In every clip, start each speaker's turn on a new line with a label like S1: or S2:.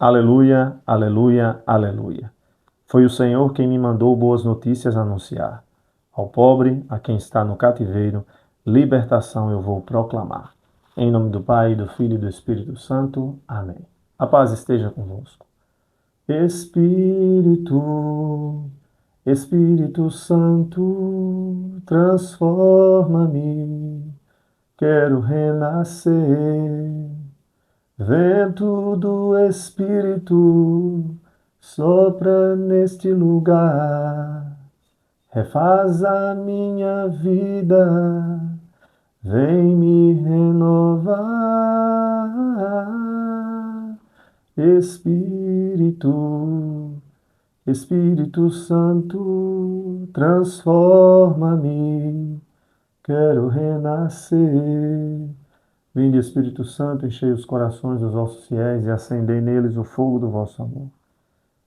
S1: Aleluia, aleluia, aleluia. Foi o Senhor quem me mandou boas notícias anunciar. Ao pobre, a quem está no cativeiro, libertação eu vou proclamar. Em nome do Pai, do Filho e do Espírito Santo. Amém. A paz esteja convosco. Espírito, Espírito Santo, transforma-me. Quero renascer. Vento do Espírito, sopra neste lugar, refaz a minha vida, vem me renovar. Espírito, Espírito Santo, transforma-me, quero renascer. Vinde, Espírito Santo, enchei os corações dos vossos fiéis e acendei neles o fogo do vosso amor.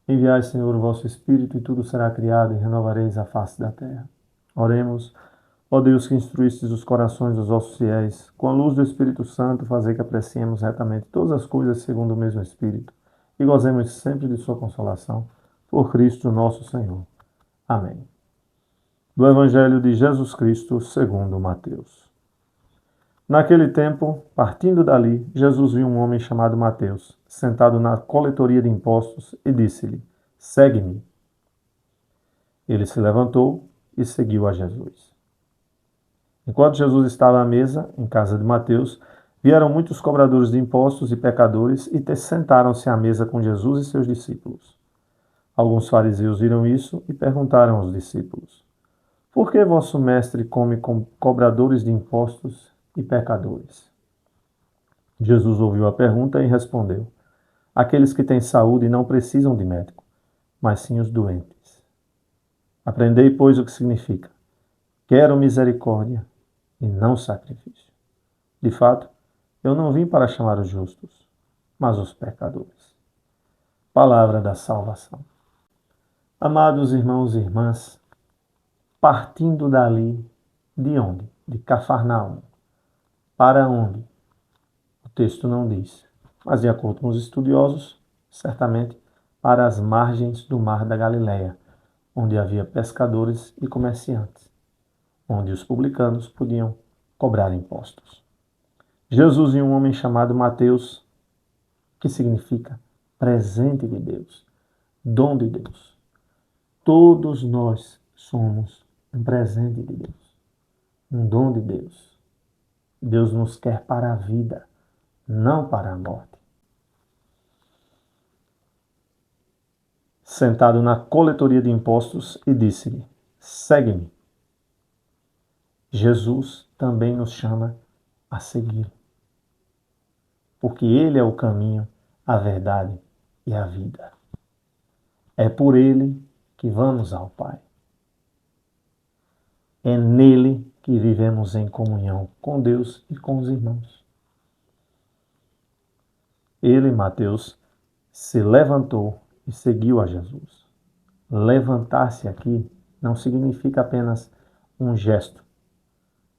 S1: Enviai, Senhor, o vosso Espírito, e tudo será criado, e renovareis a face da terra. Oremos. Ó Deus, que instruístes os corações dos vossos fiéis, com a luz do Espírito Santo, fazei que apreciemos retamente todas as coisas segundo o mesmo Espírito, e gozemos sempre de sua consolação. Por Cristo nosso Senhor. Amém. Do Evangelho de Jesus Cristo, segundo Mateus. Naquele tempo, partindo dali, Jesus viu um homem chamado Mateus, sentado na coletoria de impostos, e disse-lhe: Segue-me. Ele se levantou e seguiu a Jesus. Enquanto Jesus estava à mesa, em casa de Mateus, vieram muitos cobradores de impostos e pecadores e sentaram-se à mesa com Jesus e seus discípulos. Alguns fariseus viram isso e perguntaram aos discípulos: Por que vosso mestre come com cobradores de impostos e pecadores? Jesus ouviu a pergunta e respondeu: Aqueles que têm saúde não precisam de médico, mas sim os doentes. Aprendei, pois, o que significa: quero misericórdia e não sacrifício. De fato, eu não vim para chamar os justos, mas os pecadores. Palavra da salvação. Amados irmãos e irmãs, partindo dali, de onde? De Cafarnaum. Para onde? O texto não diz, mas de acordo com os estudiosos, certamente para as margens do mar da Galileia, onde havia pescadores e comerciantes, onde os publicanos podiam cobrar impostos. Jesus viu um homem chamado Mateus, que significa presente de Deus, dom de Deus. Todos nós somos um presente de Deus, um dom de Deus. Deus nos quer para a vida, não para a morte. Sentado na coletoria de impostos, e disse-lhe: Segue-me. Jesus também nos chama a seguir, porque Ele é o caminho, a verdade e a vida. É por Ele que vamos ao Pai. É nele que vivemos em comunhão com Deus e com os irmãos. Ele, Mateus, se levantou e seguiu a Jesus. Levantar-se aqui não significa apenas um gesto,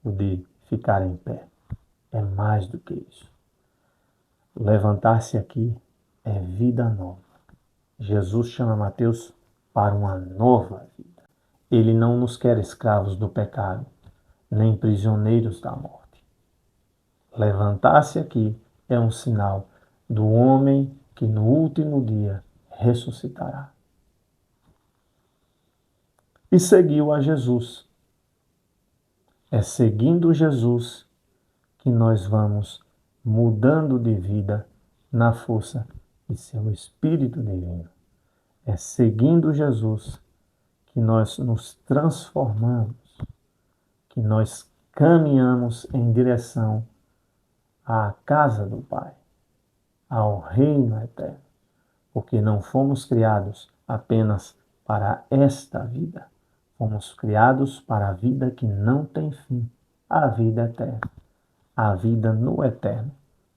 S1: o de ficar em pé. É mais do que isso. Levantar-se aqui é vida nova. Jesus chama Mateus para uma nova vida. Ele não nos quer escravos do pecado, nem prisioneiros da morte. Levantar-se aqui é um sinal do homem que no último dia ressuscitará. E seguiu a Jesus. É seguindo Jesus que nós vamos mudando de vida na força de seu Espírito Divino. É seguindo Jesus que nós nos transformamos, que nós caminhamos em direção à casa do Pai, ao reino eterno, porque não fomos criados apenas para esta vida, fomos criados para a vida que não tem fim, a vida eterna, a vida no eterno,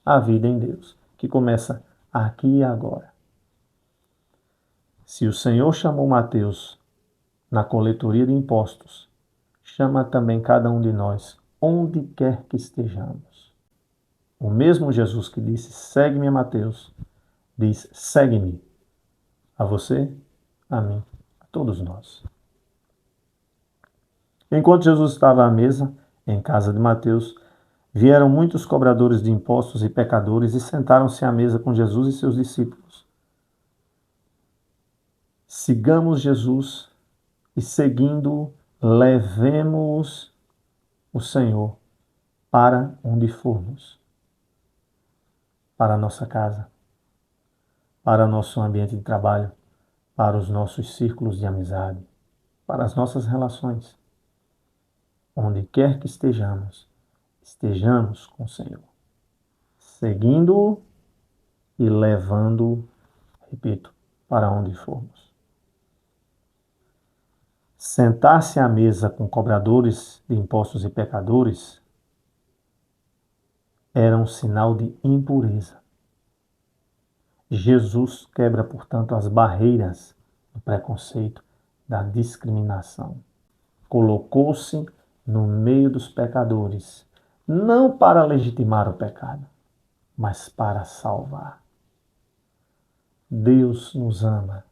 S1: a vida em Deus, que começa aqui e agora. Se o Senhor chamou Mateus na coletoria de impostos, chama também cada um de nós, onde quer que estejamos. O mesmo Jesus que disse, segue-me, Mateus, diz: segue-me. A você, a mim, a todos nós. Enquanto Jesus estava à mesa, em casa de Mateus, vieram muitos cobradores de impostos e pecadores e sentaram-se à mesa com Jesus e seus discípulos. Sigamos Jesus e, seguindo-o, levemos o Senhor para onde formos, para a nossa casa, para o nosso ambiente de trabalho, para os nossos círculos de amizade, para as nossas relações. Onde quer que estejamos, estejamos com o Senhor, seguindo-o e levando-o, repito, para onde formos. Sentar-se à mesa com cobradores de impostos e pecadores era um sinal de impureza. Jesus quebra, portanto, as barreiras do preconceito, da discriminação. Colocou-se no meio dos pecadores, não para legitimar o pecado, mas para salvar. Deus nos ama,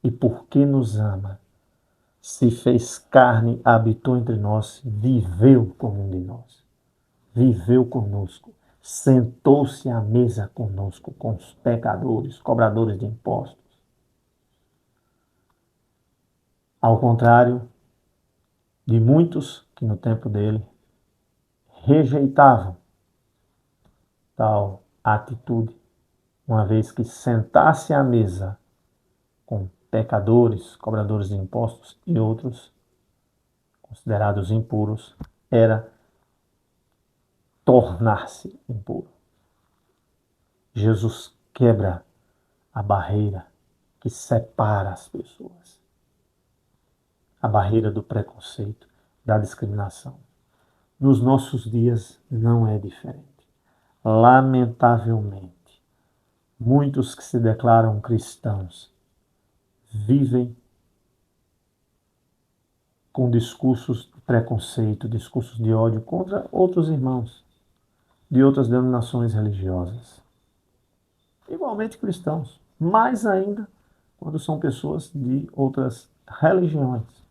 S1: e porque nos ama, se fez carne, habitou entre nós, viveu com um de nós, viveu conosco, sentou-se à mesa conosco, com os pecadores, cobradores de impostos. Ao contrário de muitos que no tempo dele rejeitavam tal atitude, uma vez que sentar-se à mesa com pecadores, cobradores de impostos e outros considerados impuros, era tornar-se impuro. Jesus quebra a barreira que separa as pessoas, a barreira do preconceito, da discriminação. Nos nossos dias não é diferente. Lamentavelmente, muitos que se declaram cristãos vivem com discursos de preconceito, discursos de ódio contra outros irmãos de outras denominações religiosas. Igualmente cristãos, mais ainda quando são pessoas de outras religiões.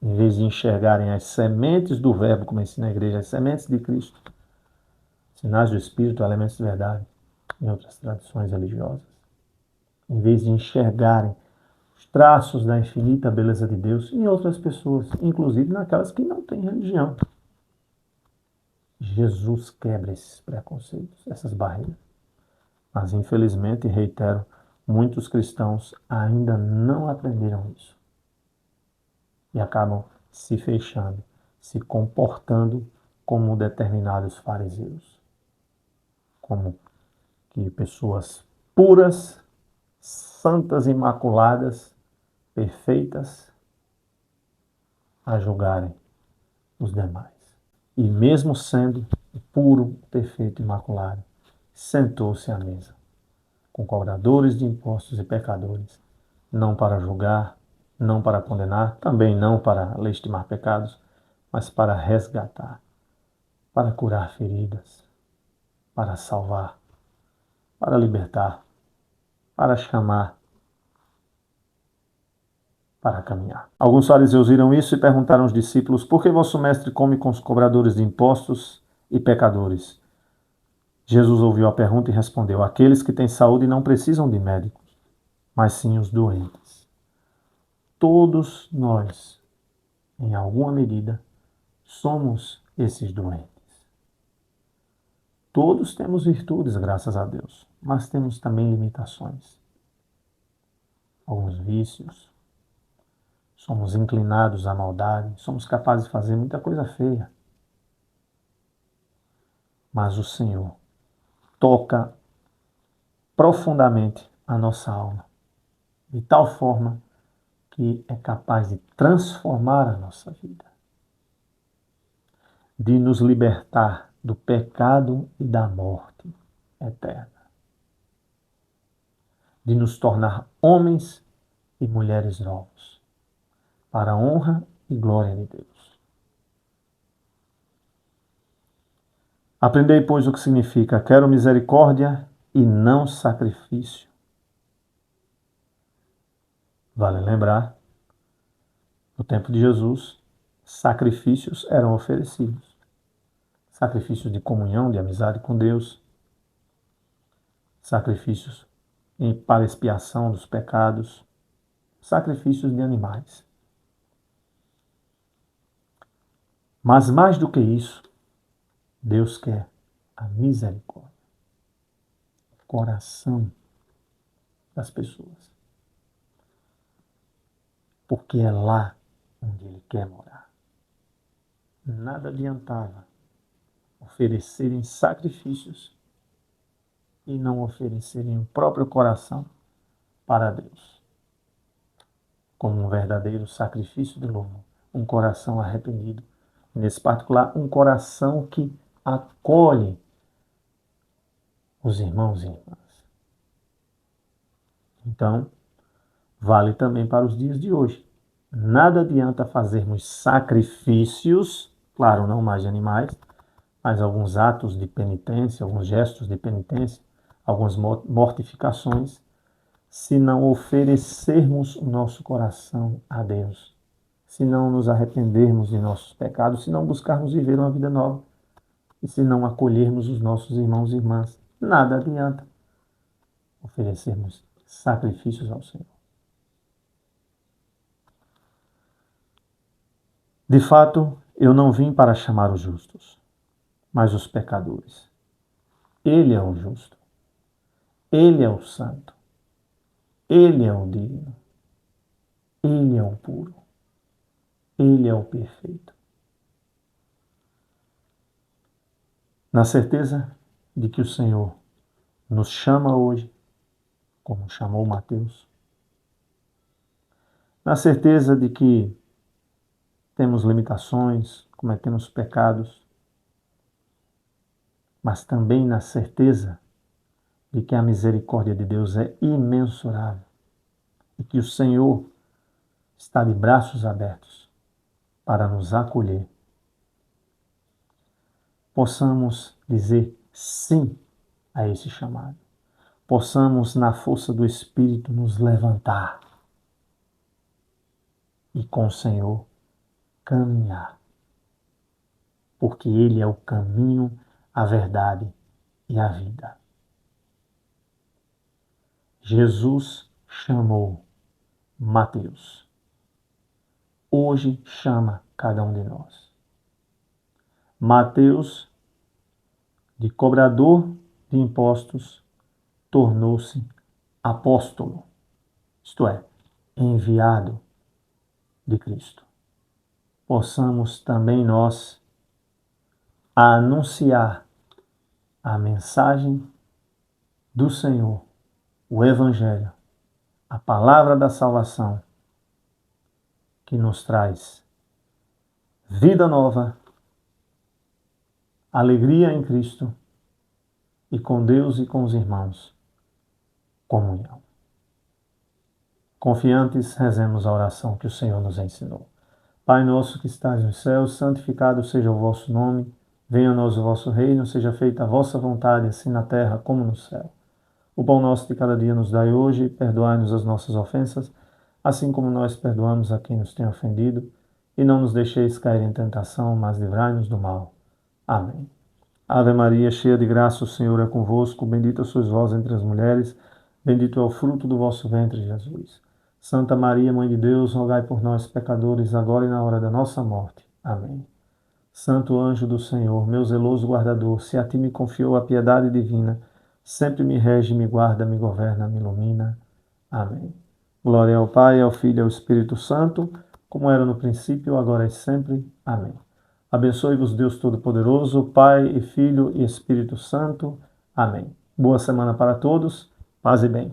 S1: Em vez de enxergarem as sementes do verbo, como ensina a igreja, as sementes de Cristo, sinais do Espírito, elementos de verdade, em outras tradições religiosas. Em vez de enxergarem os traços da infinita beleza de Deus em outras pessoas, inclusive naquelas que não têm religião. Jesus quebra esses preconceitos, essas barreiras. Mas, infelizmente, reitero, muitos cristãos ainda não aprenderam isso. E acabam se fechando, se comportando como determinados fariseus. Como que pessoas puras, santas, imaculadas, perfeitas, a julgarem os demais. E mesmo sendo puro, perfeito, imaculado, sentou-se à mesa com cobradores de impostos e pecadores, não para julgar, não para condenar, também não para legitimar pecados, mas para resgatar, para curar feridas, para salvar, para libertar, para chamar, para caminhar. Alguns fariseus viram isso e perguntaram aos discípulos: por que vosso mestre come com os cobradores de impostos e pecadores? Jesus ouviu a pergunta e respondeu: aqueles que têm saúde não precisam de médicos, mas sim os doentes. Todos nós, em alguma medida, somos esses doentes. Todos temos virtudes, graças a Deus, mas temos também limitações. Alguns vícios. Somos inclinados à maldade, somos capazes de fazer muita coisa feia. Mas o Senhor toca profundamente a nossa alma, de tal forma que é capaz de transformar a nossa vida, de nos libertar do pecado e da morte eterna, de nos tornar homens e mulheres novos, para a honra e glória de Deus. Aprendei, pois, o que significa: quero misericórdia e não sacrifício. Vale lembrar, no tempo de Jesus, sacrifícios eram oferecidos. Sacrifícios de comunhão, de amizade com Deus, sacrifícios para expiação dos pecados, sacrifícios de animais. Mas mais do que isso, Deus quer a misericórdia, o coração das pessoas. Porque é lá onde Ele quer morar. Nada adiantava oferecerem sacrifícios e não oferecerem o próprio coração para Deus, como um verdadeiro sacrifício de louvor, um coração arrependido, nesse particular, um coração que acolhe os irmãos e irmãs. Então, vale também para os dias de hoje. Nada adianta fazermos sacrifícios, claro, não mais de animais, mas alguns atos de penitência, alguns gestos de penitência, algumas mortificações, se não oferecermos o nosso coração a Deus, se não nos arrependermos de nossos pecados, se não buscarmos viver uma vida nova e se não acolhermos os nossos irmãos e irmãs. Nada adianta oferecermos sacrifícios ao Senhor. De fato, eu não vim para chamar os justos, mas os pecadores. Ele é o justo. Ele é o santo. Ele é o digno. Ele é o puro. Ele é o perfeito. Na certeza de que o Senhor nos chama hoje, como chamou Mateus. Na certeza de que temos limitações, cometemos pecados, mas também na certeza de que a misericórdia de Deus é imensurável e que o Senhor está de braços abertos para nos acolher. Possamos dizer sim a esse chamado. Possamos, na força do Espírito, nos levantar e com o Senhor caminhar. Porque Ele é o caminho, a verdade e a vida. Jesus chamou Mateus. Hoje chama cada um de nós. Mateus, de cobrador de impostos, tornou-se apóstolo, isto é, enviado de Cristo. Possamos também nós anunciar a mensagem do Senhor, o Evangelho, a palavra da salvação, que nos traz vida nova, alegria em Cristo e com Deus e com os irmãos, comunhão. Confiantes, rezemos a oração que o Senhor nos ensinou. Pai nosso que estás nos céus, santificado seja o vosso nome, venha a nós o vosso reino, seja feita a vossa vontade, assim na terra como no céu. O pão nosso de cada dia nos dai hoje, perdoai-nos as nossas ofensas, assim como nós perdoamos a quem nos tem ofendido, e não nos deixeis cair em tentação, mas livrai-nos do mal. Amém. Ave Maria, cheia de graça, o Senhor é convosco, bendita sois vós entre as mulheres, bendito é o fruto do vosso ventre, Jesus. Santa Maria, Mãe de Deus, rogai por nós, pecadores, agora e na hora da nossa morte. Amém. Santo anjo do Senhor, meu zeloso guardador, se a ti me confiou a piedade divina, sempre me rege, me guarda, me governa, me ilumina. Amém. Glória ao Pai, ao Filho e ao Espírito Santo, como era no princípio, agora e sempre. Amém. Abençoe-vos Deus Todo-Poderoso, Pai e Filho e Espírito Santo. Amém. Boa semana para todos. Paz e bem.